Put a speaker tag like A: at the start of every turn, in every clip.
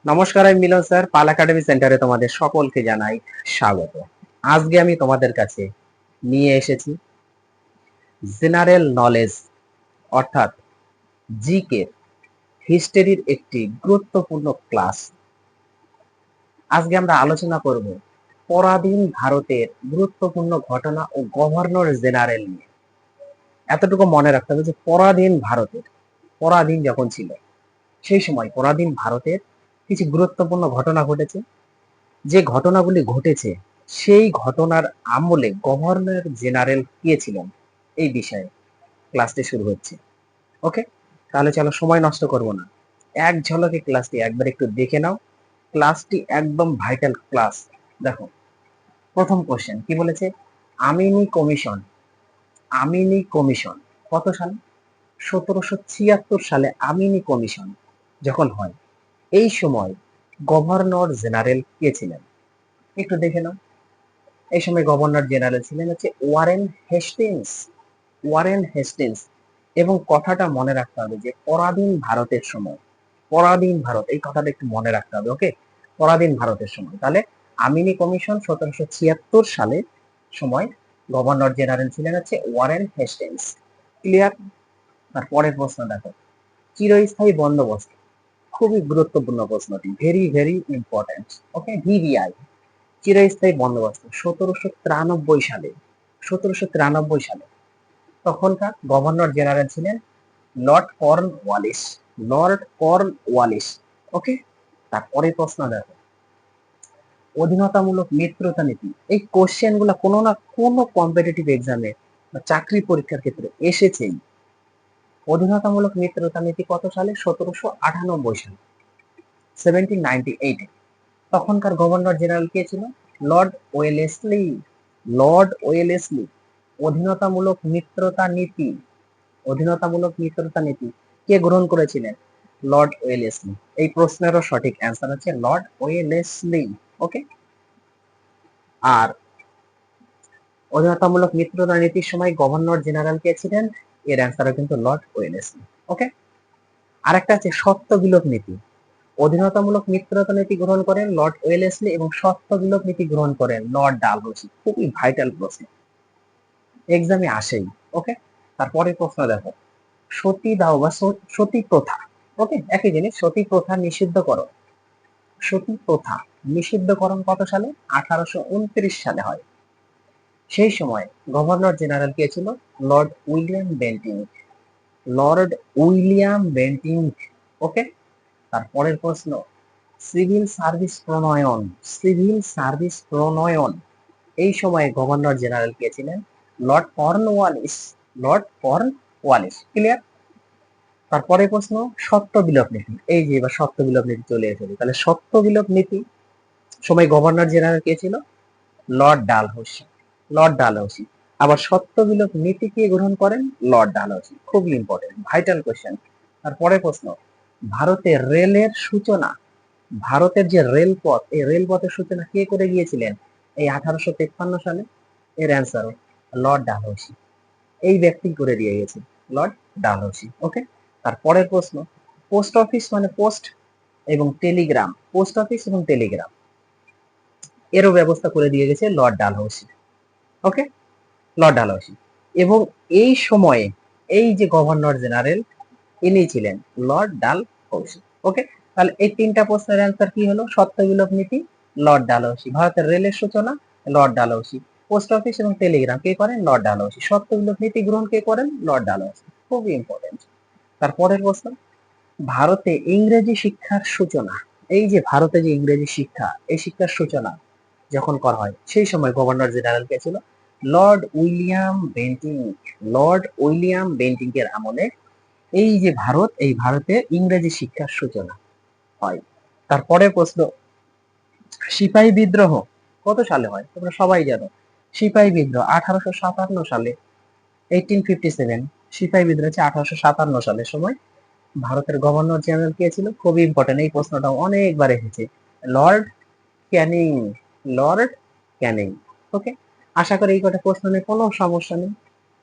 A: নমস্কার, আমি মিলন স্যার। পাল একাডেমি সেন্টারে তোমাদের সকলকে জানাই স্বাগত। আজকে আমি তোমাদের কাছে নিয়ে এসেছি জেনারেল নলেজ অর্থাৎ জিকে হিস্ট্রির একটি গুরুত্বপূর্ণ ক্লাস। আজকে আমরা আলোচনা করব পরাধীন ভারতের গুরুত্বপূর্ণ ঘটনা ও গভর্নর জেনারেল নিয়ে। এতটুকু মনে রাখতে হবে যে পরাধীন যখন ছিল সেই সময় পরাধীন ভারতের কিছু গুরুত্বপূর্ণ ঘটনা ঘটেছে। যে ঘটনাগুলি ঘটেছে সেই ঘটনার আমলে গভর্নর জেনারেল কে ছিলেন এই বিষয়ে ক্লাসটি শুরু হচ্ছে। ওকে, তাহলে চলো সময় নষ্ট করব না, এক ঝলকে ক্লাসটি একবার একটু দেখে নাও। ক্লাসটি একদম ভাইটাল ক্লাস। দেখো, প্রথম কোশ্চেন কি বলেছে? আমিনি কমিশন। আমিনি কমিশন কত সালে? 1776 সালে আমিনি কমিশন যখন হয়, এই সময় গভর্নর জেনারেল কে ছিলেন একটু দেখে নাও। এই সময় গভর্নর জেনারেল ছিলেন হচ্ছে ওয়ারেন হেস্টিংস। Warren Hastings. এবং কথাটা মনে রাখতে হবে যে পরাধীন ভারতের সময়, পরাধীন ভারত এই কথাটা একটু মনে রাখতে হবে। ওকে, পরাধীন ভারতের সময়। তাহলে আমিনি কমিশন 1776 সালে সময় গভর্নর জেনারেল ছিলেন হচ্ছে ওয়ারেন হেস্টিংস। ক্লিয়ার? তারপরের প্রশ্ন দেখো, চিরস্থায়ী বন্দোবস্ত। খুবই গুরুত্বপূর্ণ প্রশ্নটি, very very important. Okay, VVI চিরস্থায়ী বন্দোবস্ত 1793 সালে। 1793 সালে তখনকার গভর্নর জেনারেল ছিলেন lord Cornwallis. Lord Cornwallis. Okay, তারপরে প্রশ্ন দেখো, অধীনতামূলক মিত্রতা নীতি। এই কোশ্চেন গুলা কোনো না কোনো কম্পিটিটিভ এক্সামে বা চাকরি পরীক্ষার ক্ষেত্রে এসেছেই। অধীনতামূলক মিত্রতা নীতি কত সালে? 1798 সালে, 1798। তখনকার গভর্নর জেনারেল কে ছিল? Lord Wellesley. Lord Wellesley. অধীনতামূলক মিত্রতা নীতি, অধীনতামূলক মিত্রতা নীতি কে গ্রহণ করেছিলেন? Lord Wellesley. এই প্রশ্নেরও সঠিক অ্যান্সার হচ্ছে লর্ড ওয়েলেসলি। ওকে, আর অধীনতামূলক মিত্রতা নীতির সময় গভর্নর জেনারেল কে ছিলেন? এর অ্যান্সারও কিন্তু লর্ড ওয়েলেসলি। ওকে, আরেকটা আছে সত্ত্ব বিলোপ নীতি। অধীনতামূলক মিত্রতা নীতি গ্রহণ করেন লর্ড ওয়েলেসলি এবং সত্ত্ব বিলোপ নীতি গ্রহণ করেন লর্ড ডালহৌসি। খুবই ভাইটাল প্রশ্ন, এক্সামে আসেই। ওকে, তারপরে প্রশ্ন দেখো, সতীদাহ বা সতী প্রথা। ওকে, একই জিনিস, সতী প্রথা নিষিদ্ধকরণ। সতী প্রথা নিষিদ্ধকরণ কত সালে? 1829 সালে হয়। সেই সময় গভর্নর জেনারেল কে ছিল? Lord William Bentinck. Lord William Bentinck. Okay, তারপরের প্রশ্ন, সিভিল সার্ভিস প্রণয়ন। সিভিল সার্ভিস প্রণয়ন এই সময় গভর্নর জেনারেল কে ছিলেন? Lord Cornwallis. Lord Cornwallis. Clear? তারপরে প্রশ্ন, সত্ত্ব বিলোপ নীতি। এই যে এবার সত্ত্ব বিলোপ নীতি চলে এসেছে, তাহলে সত্ত্ব বিলোপ নীতি সময় গভর্নর জেনারেল কে ছিল? লর্ড ডালহৌসি। লর্ড ডালহৌসি। আবার সত্ত্ব বিলোপ নীতি কে গ্রহণ করেন? লর্ড ডালহৌসি। খুবই ইম্পর্টেন্ট, ভাইটাল কোশ্চেন। তারপরে প্রশ্ন, ভারতের রেলের সূচনা। ভারতের যে রেলপথ, এই রেলপথের সূচনা কে করে গিয়েছিলেন এই 1853 সালে? এর অ্যান্সার লর্ড ডালহৌসি। এই ব্যক্তি করে দিয়ে গেছে, লর্ড ডালহৌসি। ওকে, তারপরের প্রশ্ন, পোস্ট অফিস মানে পোস্ট এবং টেলিগ্রাম, পোস্ট অফিস এবং টেলিগ্রাম এরও ব্যবস্থা করে দিয়ে গেছে লর্ড ডালহৌসি। ওকে, লর্ড ডালহৌসি। এবং এই সময়ে এই যে গভর্নর জেনারেল, ইনি ছিলেন লর্ড ডালহৌসি। ওকে, তাহলে এই তিনটা প্রশ্নের অ্যান্সার কি হলো? সত্ত্ব বিলোপ নীতি লর্ড ডালহৌসি, ভারতের রেলের সূচনা লর্ড ডালহৌসি, পোস্ট অফিস এবং টেলিগ্রাম কে করেন? লর্ড ডালহৌসি, সত্ত্ব বিলোপ নীতি গ্রহণ কে করেন? লর্ড ডালহৌসি। খুবই ইম্পর্টেন্ট। তারপরের প্রশ্ন, ভারতে ইংরেজি শিক্ষার সূচনা। এই যে ভারতে যে ইংরেজি শিক্ষা, এই শিক্ষার সূচনা যখন করা হয় সেই সময় গভর্নর জেনারেল কে ছিল? Lord William Bentinck. Lord William Bentinck এর আমলে এই যে ভারত, এই ভারতে ইংরেজি শিক্ষার সূচনা হয়। তারপরে প্রশ্ন, সিপাহী বিদ্রোহ কত সালে হয়? তোমরা সবাই জানো, সিপাহী বিদ্রোহ 1857 সালে, 1857। সিপাহী বিদ্রোহ হচ্ছে 1857 সালের সময়। ভারতের গভর্নর জেনারেল কে ছিল? খুবই ইম্পর্টেন্ট, এই প্রশ্নটা অনেকবার এসেছে, লর্ড ক্যানিং। লর্ড ক্যানিং। ওকে, আশা করি এই কটা প্রশ্ন নিয়ে কোনো সমস্যা নেই,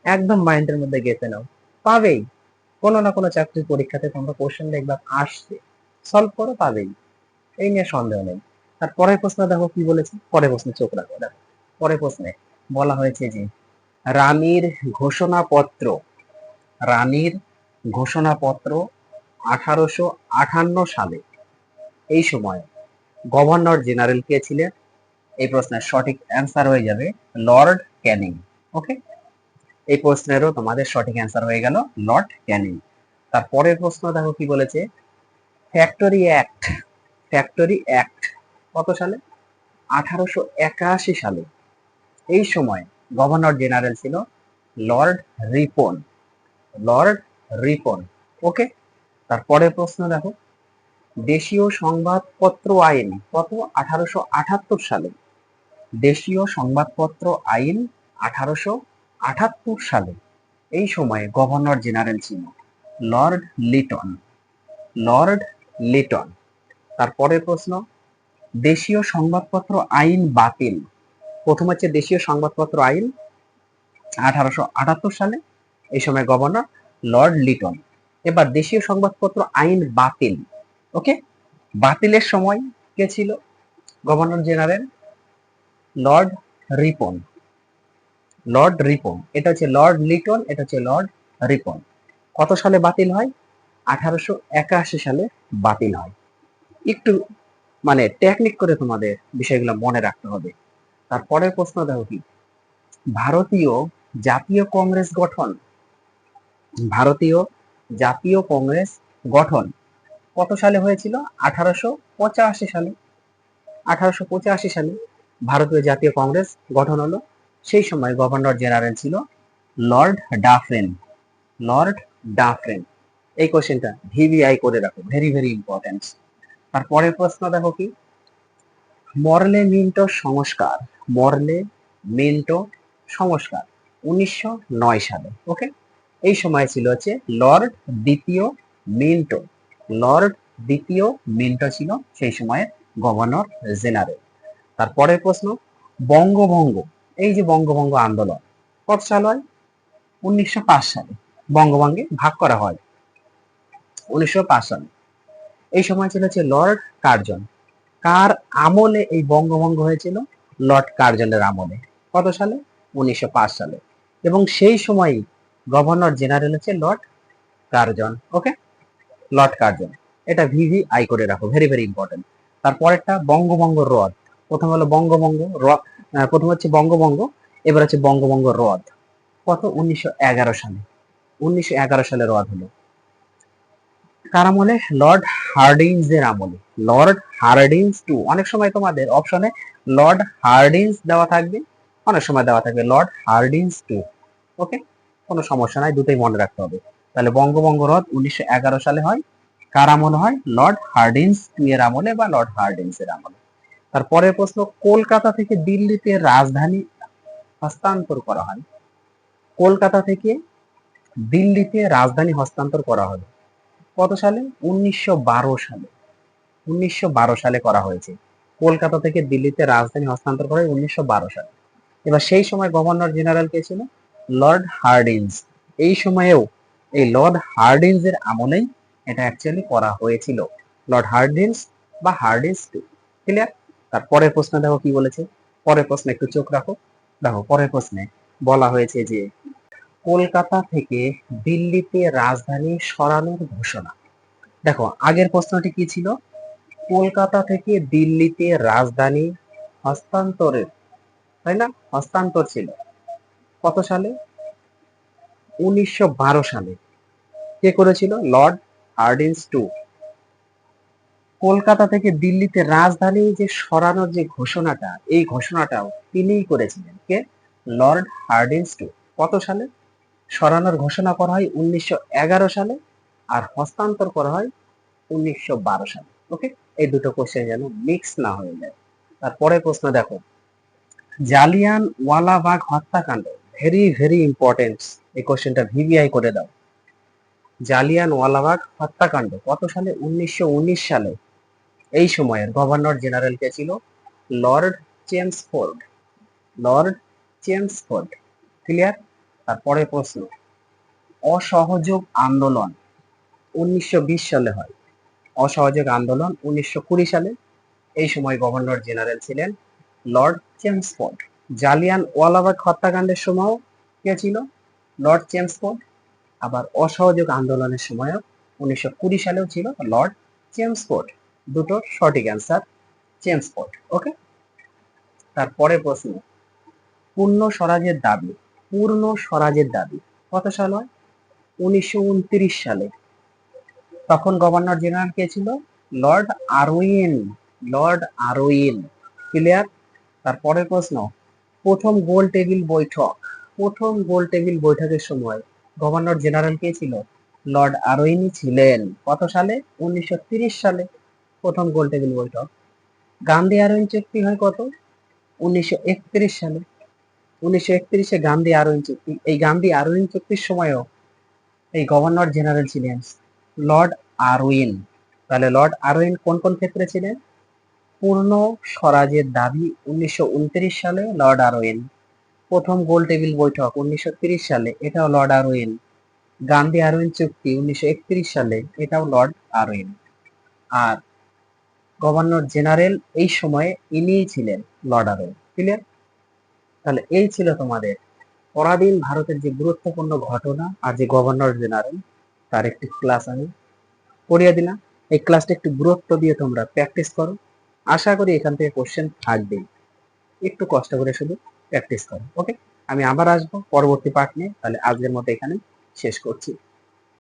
A: একদম মাইন্ডের মধ্যে গেঁথে নাও, পাবেই। কোনো না কোনো চাকরির পরীক্ষাতে তোমরা কোশ্চেন দেখবা আসছে, সলভ করো, পাবেই। এই নিয়ে সন্দেহ নেই। তার পরের প্রশ্ন দেখো কি বলেছে, পরের প্রশ্নে চোখ রাখো। দেখো পরের প্রশ্নে বলা হয়েছে যে রানীর ঘোষণাপত্র, রানীর ঘোষণাপত্র 1858 সালে, এই সময় গভর্নর জেনারেল কে ছিলেন? এই প্রশ্নের সঠিক অ্যান্সার হয়ে যাবে লর্ড ক্যানিং। ওকে, এই প্রশ্নেরও তোমাদের সঠিক অ্যান্সার হয়ে গেল লর্ড ক্যানিং। তারপরের প্রশ্ন দেখো কি বলেছে, ফ্যাক্টরি অ্যাক্ট, ফ্যাক্টরি অ্যাক্ট কত সালে? 1881 সালে, এই সময় গভর্নর জেনারেল ছিল লর্ড রিপন, লর্ড রিপন। ওকে, তারপরের প্রশ্ন দেখো, দেশীয় সংবাদপত্র আইন কত? 1878 সালে, দেশীয় সংবাদপত্র আইন 1878 সালে, এই সময়ে গভর্নর জেনারেল ছিল লর্ড লিটন, লর্ড লিটন। তারপরের প্রশ্ন, দেশীয় সংবাদপত্র আইন বাতিল, প্রথম হচ্ছে দেশীয় সংবাদপত্র আইন 1878 সালে, এই সময় গভর্নর লর্ড লিটন। এবার দেশীয় সংবাদপত্র আইন বাতিল, ওকে, বাতিলের সময় কে ছিল governor general? Lord Ripon, Lord Ripon. এটা হচ্ছে লর্ড লিটন, এটা হচ্ছে লর্ড রিপন। কত সালে বাতিল হয়? 1881 সালে বাতিল হয়। একটু মানে টেকনিক করে তোমাদের বিষয়গুলো মনে রাখতে হবে। তারপরের প্রশ্ন দেখো কি, ভারতীয় জাতীয় কংগ্রেস গঠন, ভারতীয় জাতীয় কংগ্রেস গঠন কত সালে হয়েছিল? 1885 সালে, 1885 সালে ভারতীয় জাতীয় কংগ্রেস গঠন হলো, সেই সময় গভর্নর জেনারেল ছিল লর্ড ডাফেন, লর্ড ডাফেন। এই কোশ্চেনটা ভিভিআই করে রাখো, ভেরি ভেরি ইম্পর্টেন্ট। তারপরের প্রশ্ন দেখো কি, মরলে মিন্টো সংস্কার, মরলে মিন্টো সংস্কার 1909 সালে, ওকে, এই সময় ছিল হচ্ছে লর্ড দ্বিতীয় মিন্টো, লর্ড দ্বিতীয় মিন্টো ছিল সেই সময়ের গভর্নর জেনারেল। তারপরের প্রশ্ন, বঙ্গভঙ্গ, এই যে বঙ্গভঙ্গ আন্দোলন কত সাল হয়? 1905 সালে, বঙ্গভঙ্গে ভাগ করা হয় 1905 সালে, এই সময় ছিল হচ্ছে লর্ড কার্জন। কার আমলে এই বঙ্গভঙ্গ হয়েছিল? লর্ড কার্জনের আমলে। কত সালে? 1905 সালে, এবং সেই সময় গভর্নর জেনারেল হচ্ছে লর্ড কার্জন। ওকে, লর্ড কার্জন, এটা ভিভিআই করে রাখো, ভেরি ভেরি ইম্পর্টেন্ট। তারপরেরটা বঙ্গভঙ্গ রদ, প্রথম হলো বঙ্গভঙ্গ প্রথম হচ্ছে বঙ্গভঙ্গ, এবার হচ্ছে বঙ্গভঙ্গ রদ কত? 1911 সালে, 1911 সালে রদ হলো। কার আমলে? লর্ড হার্ডিঞ্জ এর আমলে, লর্ড হার্ডিঞ্জ টু। অনেক সময় তোমাদের অপশনে লর্ড হার্ডিঞ্জ দেওয়া থাকবে, অনেক সময় দেওয়া থাকবে লর্ড হার্ডিঞ্জ টু। ওকে, কোনো সমস্যা নাই, দুটোই মনে রাখতে হবে। তাহলে বঙ্গভঙ্গ রদ 1911 সালে হয়, কার আমলে হয়? লর্ড হার্ডিঞ্জ টু এর আমলে বা লর্ড হার্ডিঞ্জ এর আমলে। তারপরের প্রশ্ন, কলকাতা থেকে দিল্লিতে রাজধানী হস্তান্তর করা হয়, কলকাতা থেকে দিল্লিতে রাজধানী হস্তান্তর করা হবে কত সালে? 1912 সালে, 1912 সালে করা হয়েছে। কলকাতা থেকে দিল্লিতে রাজধানী হস্তান্তর করা হয় 1912 সালে। এবার সেই সময় গভর্নর জেনারেল কে ছিল? Lord Hardinge. এই সময়েও এই লর্ড হার্ডিঞ্জ এর আমলেই এটা অ্যাকচুয়ালি করা হয়েছিল, লর্ড হার্ডিঞ্জ বা হার্ডিঞ্জ টু। ক্লিয়ার? তারপরের প্রশ্ন দেখো কি বলেছে, পরের প্রশ্নে একটু চোখ রাখো। দেখো পরের প্রশ্নে বলা হয়েছে যে কলকাতা থেকে দিল্লিতে রাজধানী সরানোর ঘোষণা। দেখো আগের প্রশ্নটি কি ছিল? কলকাতা থেকে দিল্লিতে রাজধানী হস্তান্তরের, তাই না? হস্তান্তর ছিল কত সালে? 1912 সালে। কে করেছিল? Lord Hardinge two. কলকাতা থেকে দিল্লিতে রাজধানী যে সরানোর যে ঘোষণাটা, এই ঘোষণাটাও তিনিই করেছিলেন। কে? Lord Hardinge two. কত সালে সরানোর ঘোষণা করা হয়? 1911 সালে, আর হস্তান্তর করা হয় 1912 সালে। ওকে, এই দুটো কোশ্চেন যেন মিক্স না হয়ে যায়। তারপরে প্রশ্ন দেখো, জালিয়ান ওয়ালাবাগ হত্যাকাণ্ড, ভেরি ভেরি ইম্পর্টেন্ট, এই কোশ্চেনটা ভিভিআই করে দাও। জালিয়ান ওয়ালাবাগ হত্যাকাণ্ড কত সালে? 1919 সালে, এই সময়ের গভর্নর জেনারেল কে ছিল? Lord Chelmsford, Lord Chelmsford. Clear? তারপরে প্রশ্ন, অসহযোগ আন্দোলন 1920 সালে হয়, অসহযোগ আন্দোলন 1920 সালে, এই সময় গভর্নর জেনারেল ছিলেন লর্ড চেমসফোর্ড। জালিয়ান ওয়ালাবাগ হত্যাকাণ্ডের সময়ও কে ছিল? Lord Chelmsford. আবার অসহযোগ আন্দোলনের সময়ও 1920 সালেও ছিল লর্ড চেমসফোর্ড। দুটো সঠিক অ্যান্সার, চেমসফোর্ড। ওকে, তারপরে প্রশ্ন, পূর্ণ স্বরাজের দাবি। পূর্ণ স্বরাজের দাবি কত সাল হয়? 1929 সালে। তখন গভর্নর জেনারেল কে ছিল? Lord Irwin. Lord Irwin. Clear? তারপরের প্রশ্ন, প্রথম গোল টেবিল বৈঠক। প্রথম গোল টেবিল বৈঠকের সময় গভর্নর জেনারেল কে ছিল? লর্ড আরউইনই ছিলেন। কত সালে? 1930 সালে প্রথম গোল টেবিল বৈঠক। গান্ধী আরউইন চুক্তি হয় কত? 1931 সালে। 1931-এ গান্ধী আরউইন চুক্তি। এই গান্ধী আরউইন চুক্তির সময়ও এই গভর্নর জেনারেল ছিলেন লর্ড আরউইন। তাহলে লর্ড আরউইন কোন কোন ক্ষেত্রে ছিলেন? পূর্ণ স্বরাজের দাবি 1929 সালে লর্ড আরউইন। প্রথম গোল টেবিল বৈঠক 1930 সালে, এটাও লর্ড আরউইন। গান্ধী আরউইন চুক্তি 1931 সালে, এটাও লর্ড আরউইন। আর গভর্নর জেনারেল এই সময়ে ইনিই ছিলেন লর্ড আরউইন। ক্লিয়ার? তাহলে এই ছিল তোমাদের পরাধীন ভারতের যে গুরুত্বপূর্ণ ঘটনা আর যে গভর্নর জেনারেল, তার একটি ক্লাস আমি করিয়ে দিলাম। এই ক্লাসটা একটু গুরুত্ব দিয়ে তোমরা প্র্যাকটিস করো। আশা করি এখান থেকে কোশ্চেন থাকবেই, একটু কষ্ট করে শুধু প্র্যাকটিস করো। ওকে, আমি আবার আসবো পরবর্তী পার্ট নিয়ে। তাহলে আজকের মতো এখানে শেষ করছি।